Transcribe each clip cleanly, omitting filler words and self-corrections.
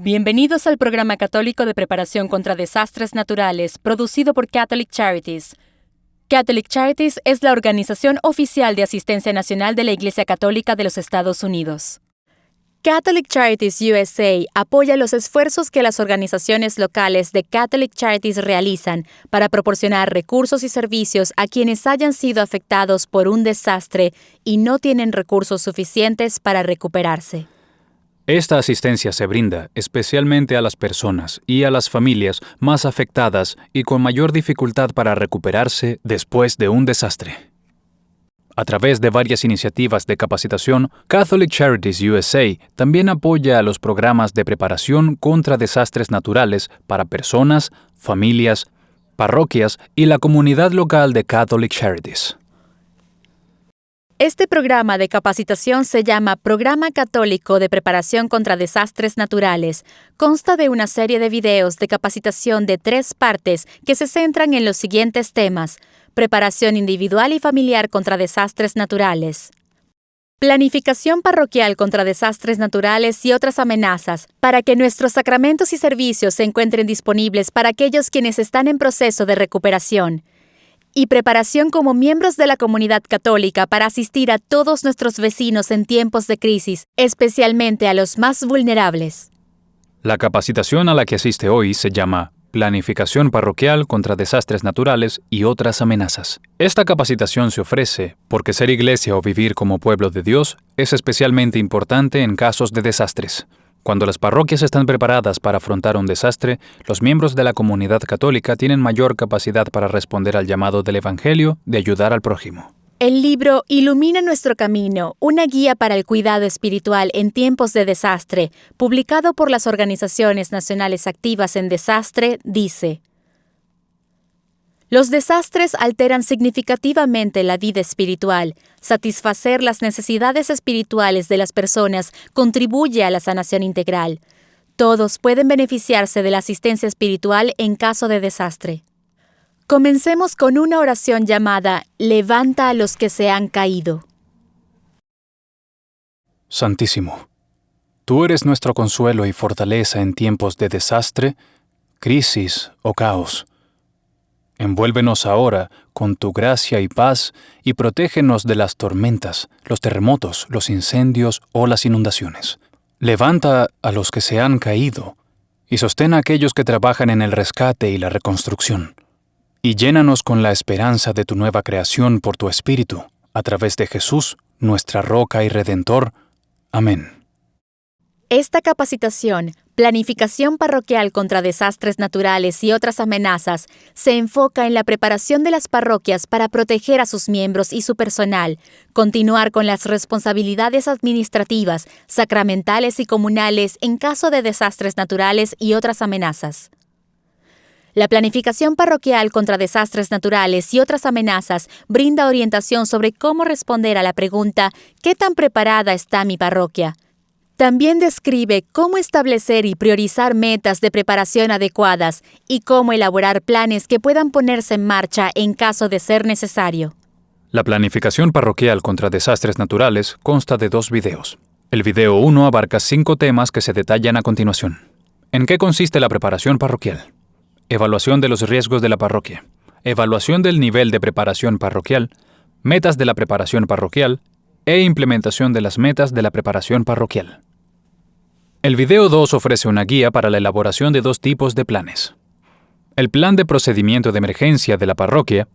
Bienvenidos al programa católico de preparación contra desastres naturales, producido por Catholic Charities. Catholic Charities es la organización oficial de asistencia nacional de la Iglesia Católica de los Estados Unidos. Catholic Charities USA apoya los esfuerzos que las organizaciones locales de Catholic Charities realizan para proporcionar recursos y servicios a quienes hayan sido afectados por un desastre y no tienen recursos suficientes para recuperarse. Esta asistencia se brinda especialmente a las personas y a las familias más afectadas y con mayor dificultad para recuperarse después de un desastre. A través de varias iniciativas de capacitación, Catholic Charities USA también apoya a los programas de preparación contra desastres naturales para personas, familias, parroquias y la comunidad local de Catholic Charities. Este programa de capacitación se llama Programa Católico de Preparación contra Desastres Naturales. Consta de una serie de videos de capacitación de 3 partes que se centran en los siguientes temas: preparación individual y familiar contra desastres naturales, planificación parroquial contra desastres naturales y otras amenazas, para que nuestros sacramentos y servicios se encuentren disponibles para aquellos quienes están en proceso de recuperación, y preparación como miembros de la comunidad católica para asistir a todos nuestros vecinos en tiempos de crisis, especialmente a los más vulnerables. La capacitación a la que asiste hoy se llama Planificación parroquial contra desastres naturales y otras amenazas. Esta capacitación se ofrece porque ser iglesia o vivir como pueblo de Dios es especialmente importante en casos de desastres. Cuando las parroquias están preparadas para afrontar un desastre, los miembros de la comunidad católica tienen mayor capacidad para responder al llamado del Evangelio de ayudar al prójimo. El libro Ilumina nuestro camino, una guía para el cuidado espiritual en tiempos de desastre, publicado por las organizaciones nacionales activas en desastre, dice: los desastres alteran significativamente la vida espiritual. Satisfacer las necesidades espirituales de las personas contribuye a la sanación integral. Todos pueden beneficiarse de la asistencia espiritual en caso de desastre. Comencemos con una oración llamada Levanta a los que se han caído. Santísimo, tú eres nuestro consuelo y fortaleza en tiempos de desastre, crisis o caos. Envuélvenos ahora con tu gracia y paz y protégenos de las tormentas, los terremotos, los incendios o las inundaciones. Levanta a los que se han caído y sostén a aquellos que trabajan en el rescate y la reconstrucción. Y llénanos con la esperanza de tu nueva creación por tu Espíritu, a través de Jesús, nuestra roca y Redentor. Amén. Esta capacitación, Planificación parroquial contra desastres naturales y otras amenazas, se enfoca en la preparación de las parroquias para proteger a sus miembros y su personal, continuar con las responsabilidades administrativas, sacramentales y comunales en caso de desastres naturales y otras amenazas. La planificación parroquial contra desastres naturales y otras amenazas brinda orientación sobre cómo responder a la pregunta ¿qué tan preparada está mi parroquia? También describe cómo establecer y priorizar metas de preparación adecuadas y cómo elaborar planes que puedan ponerse en marcha en caso de ser necesario. La planificación parroquial contra desastres naturales consta de 2 videos. El video 1 abarca 5 temas que se detallan a continuación. ¿En qué consiste la preparación parroquial? Evaluación de los riesgos de la parroquia. Evaluación del nivel de preparación parroquial. Metas de la preparación parroquial. E implementación de las metas de la preparación parroquial. El video 2 ofrece una guía para la elaboración de 2 tipos de planes: el plan de procedimiento de emergencia de la parroquia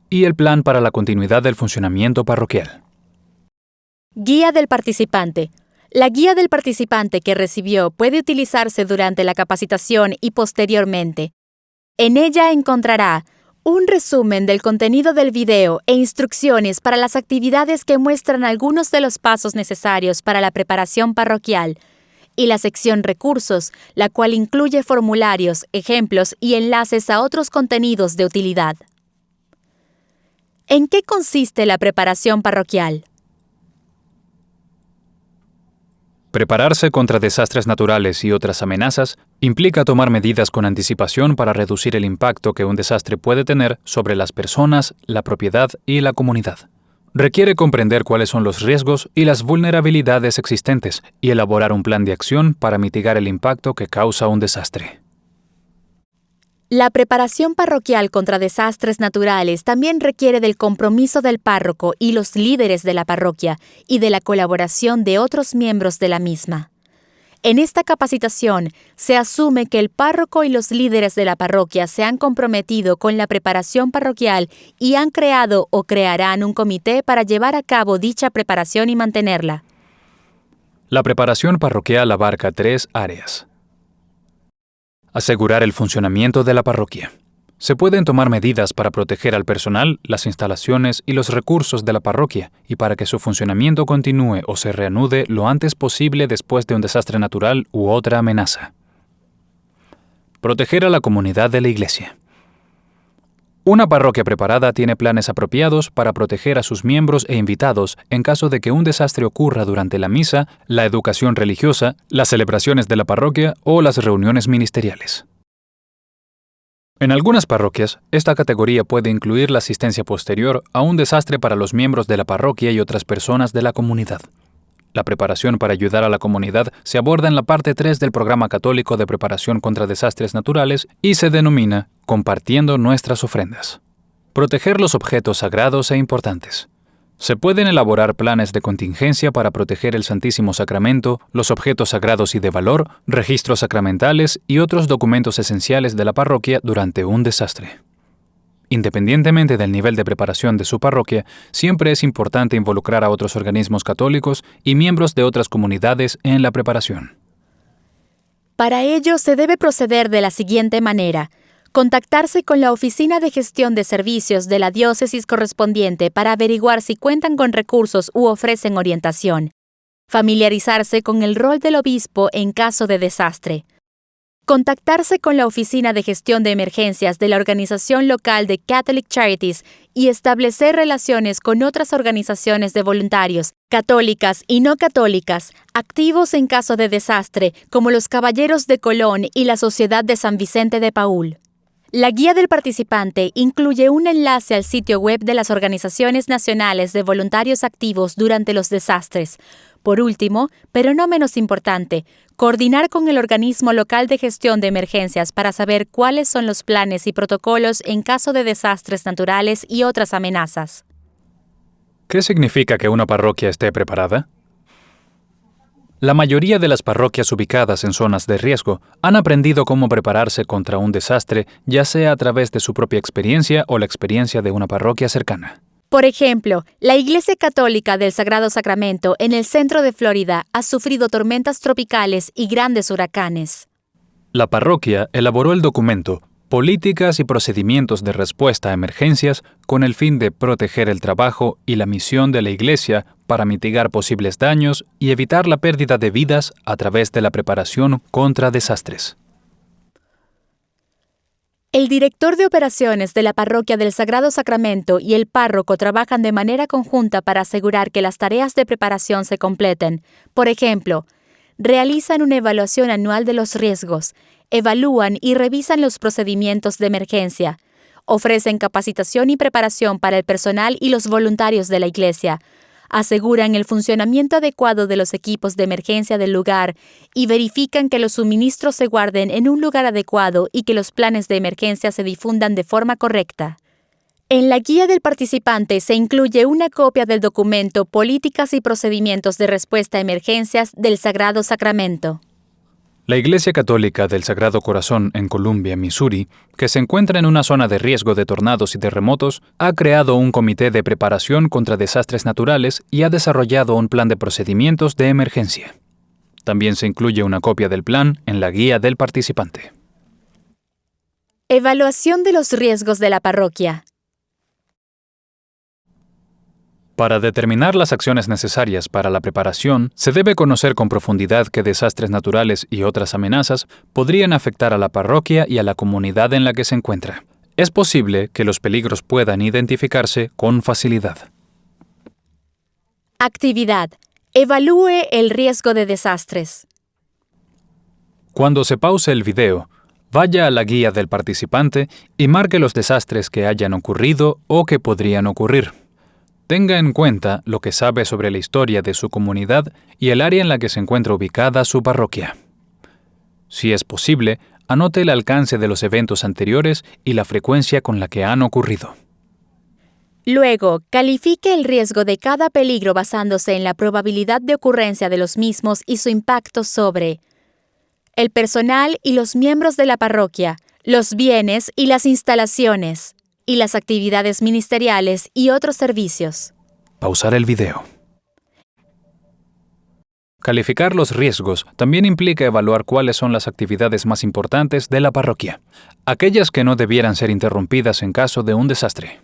y el plan para la continuidad del funcionamiento parroquial. Guía del participante. La guía del participante que recibió puede utilizarse durante la capacitación y posteriormente. En ella encontrará un resumen del contenido del video e instrucciones para las actividades que muestran algunos de los pasos necesarios para la preparación parroquial, y la sección Recursos, la cual incluye formularios, ejemplos y enlaces a otros contenidos de utilidad. ¿En qué consiste la preparación parroquial? Prepararse contra desastres naturales y otras amenazas implica tomar medidas con anticipación para reducir el impacto que un desastre puede tener sobre las personas, la propiedad y la comunidad. Requiere comprender cuáles son los riesgos y las vulnerabilidades existentes y elaborar un plan de acción para mitigar el impacto que causa un desastre. La preparación parroquial contra desastres naturales también requiere del compromiso del párroco y los líderes de la parroquia y de la colaboración de otros miembros de la misma. En esta capacitación se asume que el párroco y los líderes de la parroquia se han comprometido con la preparación parroquial y han creado o crearán un comité para llevar a cabo dicha preparación y mantenerla. La preparación parroquial abarca 3 áreas. Asegurar el funcionamiento de la parroquia. Se pueden tomar medidas para proteger al personal, las instalaciones y los recursos de la parroquia y para que su funcionamiento continúe o se reanude lo antes posible después de un desastre natural u otra amenaza. Proteger a la comunidad de la iglesia. Una parroquia preparada tiene planes apropiados para proteger a sus miembros e invitados en caso de que un desastre ocurra durante la misa, la educación religiosa, las celebraciones de la parroquia o las reuniones ministeriales. En algunas parroquias, esta categoría puede incluir la asistencia posterior a un desastre para los miembros de la parroquia y otras personas de la comunidad. La preparación para ayudar a la comunidad se aborda en la parte 3 del Programa Católico de Preparación contra Desastres Naturales y se denomina Compartiendo nuestras ofrendas. Proteger los objetos sagrados e importantes. Se pueden elaborar planes de contingencia para proteger el Santísimo Sacramento, los objetos sagrados y de valor, registros sacramentales y otros documentos esenciales de la parroquia durante un desastre. Independientemente del nivel de preparación de su parroquia, siempre es importante involucrar a otros organismos católicos y miembros de otras comunidades en la preparación. Para ello se debe proceder de la siguiente manera: contactarse con la Oficina de Gestión de Servicios de la diócesis correspondiente para averiguar si cuentan con recursos u ofrecen orientación. Familiarizarse con el rol del obispo en caso de desastre. Contactarse con la Oficina de Gestión de Emergencias de la organización local de Catholic Charities y establecer relaciones con otras organizaciones de voluntarios, católicas y no católicas, activos en caso de desastre, como los Caballeros de Colón y la Sociedad de San Vicente de Paúl. La guía del participante incluye un enlace al sitio web de las organizaciones nacionales de voluntarios activos durante los desastres. Por último, pero no menos importante, coordinar con el organismo local de gestión de emergencias para saber cuáles son los planes y protocolos en caso de desastres naturales y otras amenazas. ¿Qué significa que una parroquia esté preparada? La mayoría de las parroquias ubicadas en zonas de riesgo han aprendido cómo prepararse contra un desastre, ya sea a través de su propia experiencia o la experiencia de una parroquia cercana. Por ejemplo, la Iglesia Católica del Sagrado Sacramento en el centro de Florida ha sufrido tormentas tropicales y grandes huracanes. La parroquia elaboró el documento Políticas y procedimientos de respuesta a emergencias con el fin de proteger el trabajo y la misión de la Iglesia para mitigar posibles daños y evitar la pérdida de vidas a través de la preparación contra desastres. El director de operaciones de la Parroquia del Sagrado Sacramento y el párroco trabajan de manera conjunta para asegurar que las tareas de preparación se completen. Por ejemplo, realizan una evaluación anual de los riesgos, evalúan y revisan los procedimientos de emergencia, ofrecen capacitación y preparación para el personal y los voluntarios de la Iglesia, aseguran el funcionamiento adecuado de los equipos de emergencia del lugar y verifican que los suministros se guarden en un lugar adecuado y que los planes de emergencia se difundan de forma correcta. En la guía del participante se incluye una copia del documento Políticas y procedimientos de respuesta a emergencias del Sagrado Sacramento. La Iglesia Católica del Sagrado Corazón en Columbia, Missouri, que se encuentra en una zona de riesgo de tornados y terremotos, ha creado un comité de preparación contra desastres naturales y ha desarrollado un plan de procedimientos de emergencia. También se incluye una copia del plan en la guía del participante. Evaluación de los riesgos de la parroquia. Para determinar las acciones necesarias para la preparación, se debe conocer con profundidad qué desastres naturales y otras amenazas podrían afectar a la parroquia y a la comunidad en la que se encuentra. Es posible que los peligros puedan identificarse con facilidad. Actividad. Evalúe el riesgo de desastres. Cuando se pause el video, vaya a la guía del participante y marque los desastres que hayan ocurrido o que podrían ocurrir. Tenga en cuenta lo que sabe sobre la historia de su comunidad y el área en la que se encuentra ubicada su parroquia. Si es posible, anote el alcance de los eventos anteriores y la frecuencia con la que han ocurrido. Luego, califique el riesgo de cada peligro basándose en la probabilidad de ocurrencia de los mismos y su impacto sobre el personal y los miembros de la parroquia, los bienes y las instalaciones, y las actividades ministeriales y otros servicios. Pausar el video. Calificar los riesgos también implica evaluar cuáles son las actividades más importantes de la parroquia, aquellas que no debieran ser interrumpidas en caso de un desastre.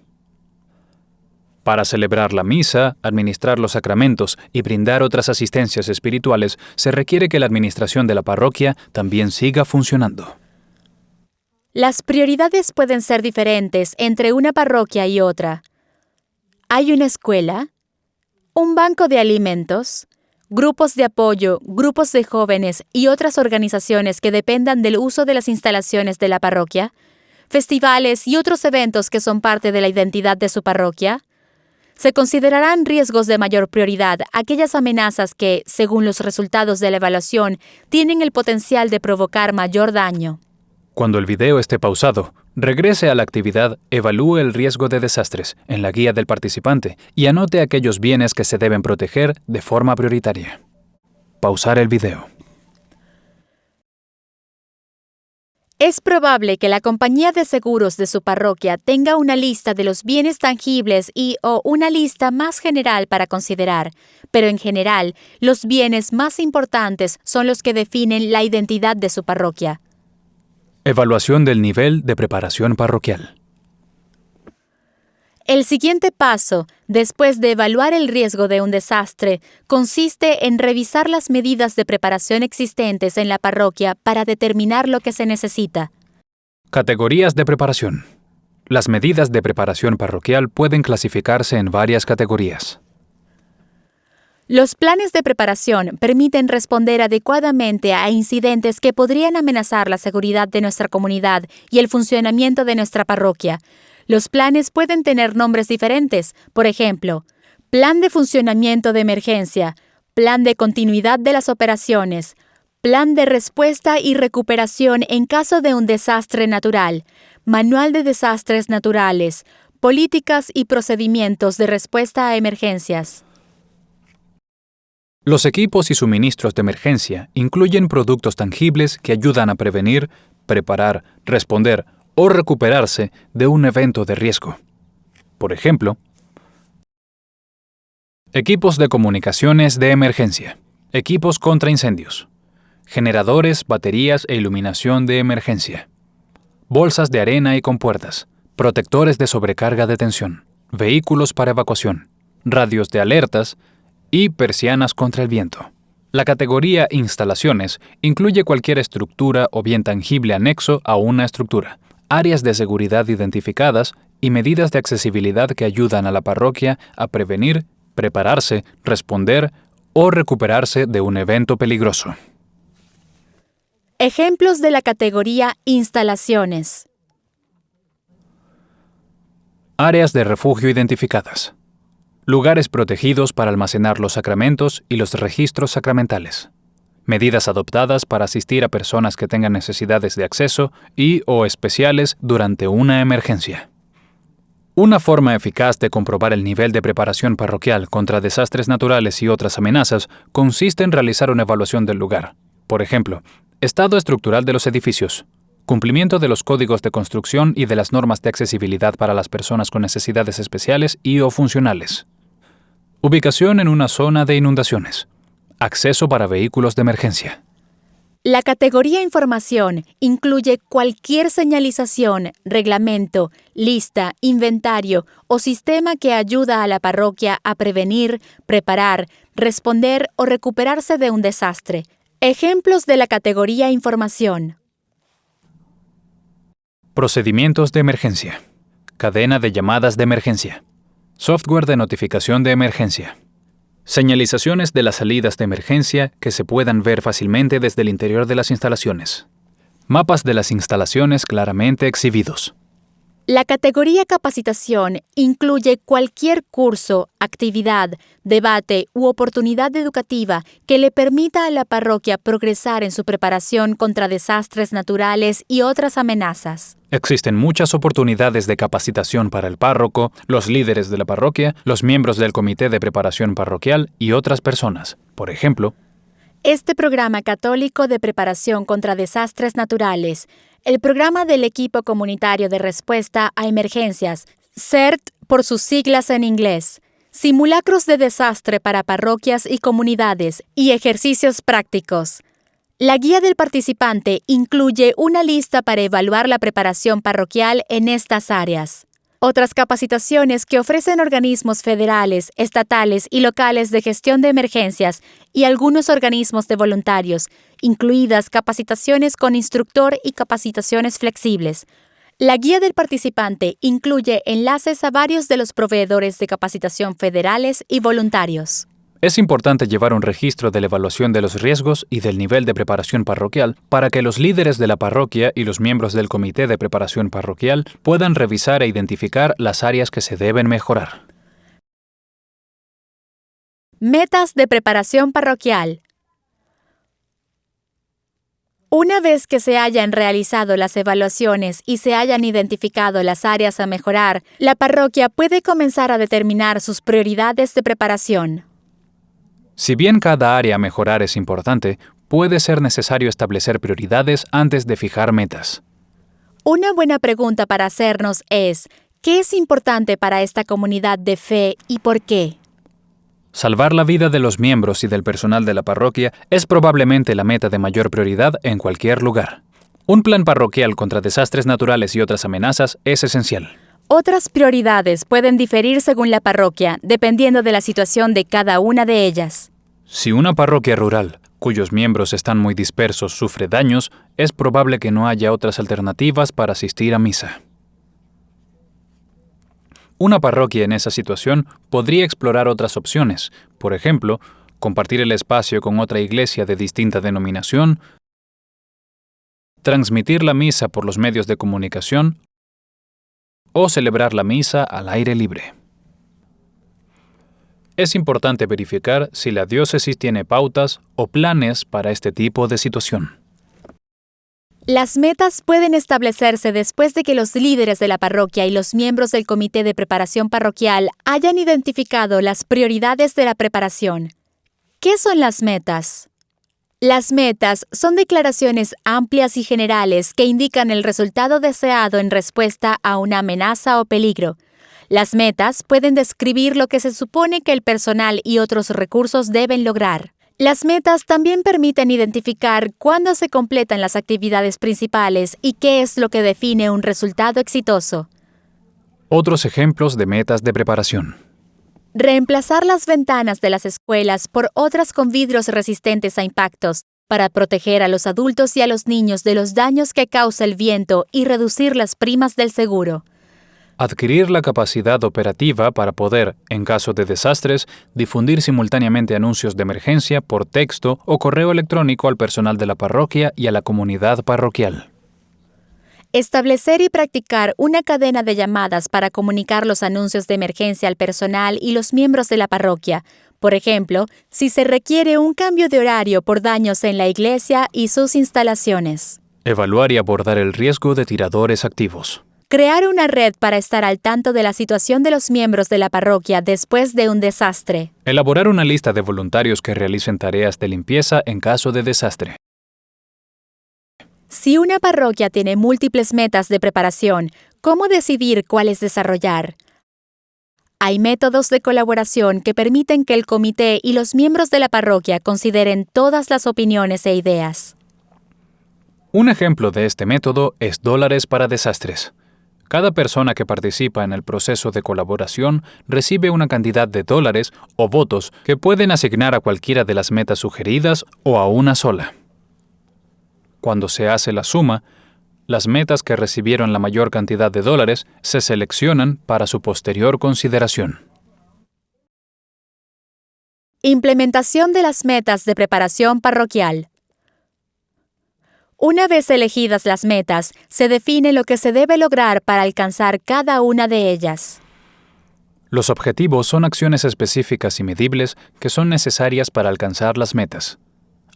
Para celebrar la misa, administrar los sacramentos y brindar otras asistencias espirituales, se requiere que la administración de la parroquia también siga funcionando. Las prioridades pueden ser diferentes entre una parroquia y otra. Hay una escuela, un banco de alimentos, grupos de apoyo, grupos de jóvenes y otras organizaciones que dependan del uso de las instalaciones de la parroquia, festivales y otros eventos que son parte de la identidad de su parroquia. Se considerarán riesgos de mayor prioridad aquellas amenazas que, según los resultados de la evaluación, tienen el potencial de provocar mayor daño. Cuando el video esté pausado, regrese a la actividad Evalúe el riesgo de desastres en la guía del participante y anote aquellos bienes que se deben proteger de forma prioritaria. Pausar el video. Es probable que la compañía de seguros de su parroquia tenga una lista de los bienes tangibles o una lista más general para considerar, pero en general, los bienes más importantes son los que definen la identidad de su parroquia. Evaluación del nivel de preparación parroquial. El siguiente paso, después de evaluar el riesgo de un desastre, consiste en revisar las medidas de preparación existentes en la parroquia para determinar lo que se necesita. Categorías de preparación. Las medidas de preparación parroquial pueden clasificarse en varias categorías. Los planes de preparación permiten responder adecuadamente a incidentes que podrían amenazar la seguridad de nuestra comunidad y el funcionamiento de nuestra parroquia. Los planes pueden tener nombres diferentes, por ejemplo, Plan de Funcionamiento de Emergencia, Plan de Continuidad de las Operaciones, Plan de Respuesta y Recuperación en caso de un desastre natural, Manual de Desastres Naturales, Políticas y Procedimientos de Respuesta a Emergencias. Los equipos y suministros de emergencia incluyen productos tangibles que ayudan a prevenir, preparar, responder o recuperarse de un evento de riesgo. Por ejemplo, equipos de comunicaciones de emergencia, equipos contra incendios, generadores, baterías e iluminación de emergencia, bolsas de arena y compuertas, protectores de sobrecarga de tensión, vehículos para evacuación, radios de alertas y persianas contra el viento. La categoría Instalaciones incluye cualquier estructura o bien tangible anexo a una estructura, áreas de seguridad identificadas y medidas de accesibilidad que ayudan a la parroquia a prevenir, prepararse, responder o recuperarse de un evento peligroso. Ejemplos de la categoría Instalaciones. Áreas de refugio identificadas. Lugares protegidos para almacenar los sacramentos y los registros sacramentales. Medidas adoptadas para asistir a personas que tengan necesidades de acceso o especiales durante una emergencia. Una forma eficaz de comprobar el nivel de preparación parroquial contra desastres naturales y otras amenazas consiste en realizar una evaluación del lugar. Por ejemplo, estado estructural de los edificios, cumplimiento de los códigos de construcción y de las normas de accesibilidad para las personas con necesidades especiales o funcionales. Ubicación en una zona de inundaciones. Acceso para vehículos de emergencia. La categoría Información incluye cualquier señalización, reglamento, lista, inventario o sistema que ayuda a la parroquia a prevenir, preparar, responder o recuperarse de un desastre. Ejemplos de la categoría Información. Procedimientos de emergencia. Cadena de llamadas de emergencia. Software de notificación de emergencia. Señalizaciones de las salidas de emergencia que se puedan ver fácilmente desde el interior de las instalaciones. Mapas de las instalaciones claramente exhibidos. La categoría capacitación incluye cualquier curso, actividad, debate u oportunidad educativa que le permita a la parroquia progresar en su preparación contra desastres naturales y otras amenazas. Existen muchas oportunidades de capacitación para el párroco, los líderes de la parroquia, los miembros del comité de preparación parroquial y otras personas. Por ejemplo, este programa católico de preparación contra desastres naturales, el programa del Equipo Comunitario de Respuesta a Emergencias, CERT por sus siglas en inglés, simulacros de desastre para parroquias y comunidades y ejercicios prácticos. La guía del participante incluye una lista para evaluar la preparación parroquial en estas áreas. Otras capacitaciones que ofrecen organismos federales, estatales y locales de gestión de emergencias y algunos organismos de voluntarios, incluidas capacitaciones con instructor y capacitaciones flexibles. La guía del participante incluye enlaces a varios de los proveedores de capacitación federales y voluntarios. Es importante llevar un registro de la evaluación de los riesgos y del nivel de preparación parroquial para que los líderes de la parroquia y los miembros del comité de preparación parroquial puedan revisar e identificar las áreas que se deben mejorar. Metas de preparación parroquial. Una vez que se hayan realizado las evaluaciones y se hayan identificado las áreas a mejorar, la parroquia puede comenzar a determinar sus prioridades de preparación. Si bien cada área a mejorar es importante, puede ser necesario establecer prioridades antes de fijar metas. Una buena pregunta para hacernos es, ¿qué es importante para esta comunidad de fe y por qué? Salvar la vida de los miembros y del personal de la parroquia es probablemente la meta de mayor prioridad en cualquier lugar. Un plan parroquial contra desastres naturales y otras amenazas es esencial. Otras prioridades pueden diferir según la parroquia, dependiendo de la situación de cada una de ellas. Si una parroquia rural, cuyos miembros están muy dispersos, sufre daños, es probable que no haya otras alternativas para asistir a misa. Una parroquia en esa situación podría explorar otras opciones, por ejemplo, compartir el espacio con otra iglesia de distinta denominación, transmitir la misa por los medios de comunicación o celebrar la misa al aire libre. Es importante verificar si la diócesis tiene pautas o planes para este tipo de situación. Las metas pueden establecerse después de que los líderes de la parroquia y los miembros del comité de preparación parroquial hayan identificado las prioridades de la preparación. ¿Qué son las metas? Las metas son declaraciones amplias y generales que indican el resultado deseado en respuesta a una amenaza o peligro. Las metas pueden describir lo que se supone que el personal y otros recursos deben lograr. Las metas también permiten identificar cuándo se completan las actividades principales y qué es lo que define un resultado exitoso. Otros ejemplos de metas de preparación. Reemplazar las ventanas de las escuelas por otras con vidrios resistentes a impactos, para proteger a los adultos y a los niños de los daños que causa el viento y reducir las primas del seguro. Adquirir la capacidad operativa para poder, en caso de desastres, difundir simultáneamente anuncios de emergencia por texto o correo electrónico al personal de la parroquia y a la comunidad parroquial. Establecer y practicar una cadena de llamadas para comunicar los anuncios de emergencia al personal y los miembros de la parroquia. Por ejemplo, si se requiere un cambio de horario por daños en la iglesia y sus instalaciones. Evaluar y abordar el riesgo de tiradores activos. Crear una red para estar al tanto de la situación de los miembros de la parroquia después de un desastre. Elaborar una lista de voluntarios que realicen tareas de limpieza en caso de desastre. Si una parroquia tiene múltiples metas de preparación, ¿cómo decidir cuáles desarrollar? Hay métodos de colaboración que permiten que el comité y los miembros de la parroquia consideren todas las opiniones e ideas. Un ejemplo de este método es dólares para desastres. Cada persona que participa en el proceso de colaboración recibe una cantidad de dólares o votos que pueden asignar a cualquiera de las metas sugeridas o a una sola. Cuando se hace la suma, las metas que recibieron la mayor cantidad de dólares se seleccionan para su posterior consideración. Implementación de las metas de preparación parroquial. Una vez elegidas las metas, se define lo que se debe lograr para alcanzar cada una de ellas. Los objetivos son acciones específicas y medibles que son necesarias para alcanzar las metas.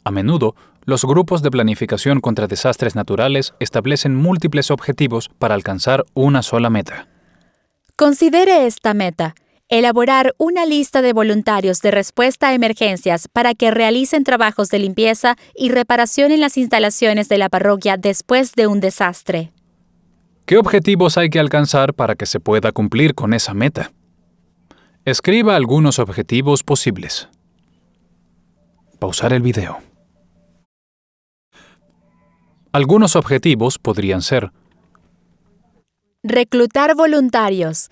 A menudo, los grupos de planificación contra desastres naturales establecen múltiples objetivos para alcanzar una sola meta. Considere esta meta: elaborar una lista de voluntarios de respuesta a emergencias para que realicen trabajos de limpieza y reparación en las instalaciones de la parroquia después de un desastre. ¿Qué objetivos hay que alcanzar para que se pueda cumplir con esa meta? Escriba algunos objetivos posibles. Pausar el video. Algunos objetivos podrían ser: reclutar voluntarios,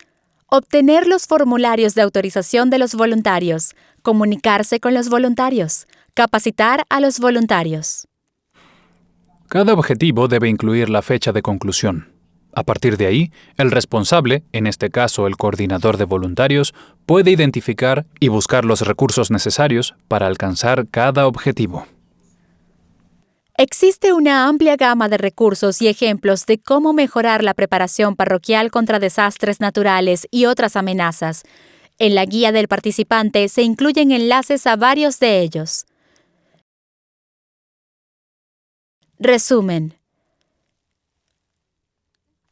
obtener los formularios de autorización de los voluntarios, comunicarse con los voluntarios, capacitar a los voluntarios. Cada objetivo debe incluir la fecha de conclusión. A partir de ahí, el responsable, en este caso el coordinador de voluntarios, puede identificar y buscar los recursos necesarios para alcanzar cada objetivo. Existe una amplia gama de recursos y ejemplos de cómo mejorar la preparación parroquial contra desastres naturales y otras amenazas. En la guía del participante se incluyen enlaces a varios de ellos. Resumen.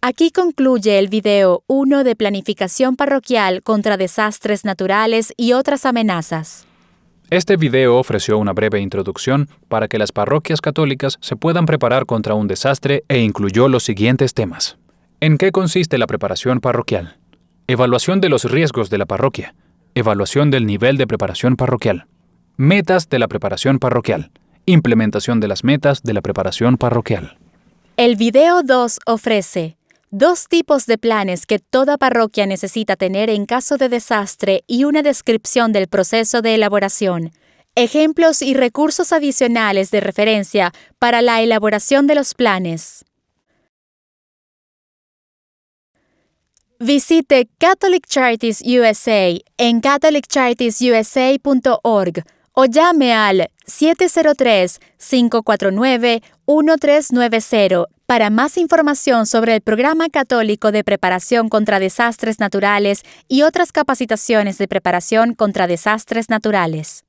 Aquí concluye el video 1 de Planificación Parroquial contra Desastres Naturales y otras amenazas. Este video ofreció una breve introducción para que las parroquias católicas se puedan preparar contra un desastre e incluyó los siguientes temas. ¿En qué consiste la preparación parroquial? Evaluación de los riesgos de la parroquia. Evaluación del nivel de preparación parroquial. Metas de la preparación parroquial. Implementación de las metas de la preparación parroquial. El video 2 ofrece 2 tipos de planes que toda parroquia necesita tener en caso de desastre y una descripción del proceso de elaboración, ejemplos y recursos adicionales de referencia para la elaboración de los planes. Visite Catholic Charities USA en catholiccharitiesusa.org o llame al 703-549-1390 para más información sobre el Programa Católico de Preparación contra Desastres Naturales y otras capacitaciones de preparación contra desastres naturales.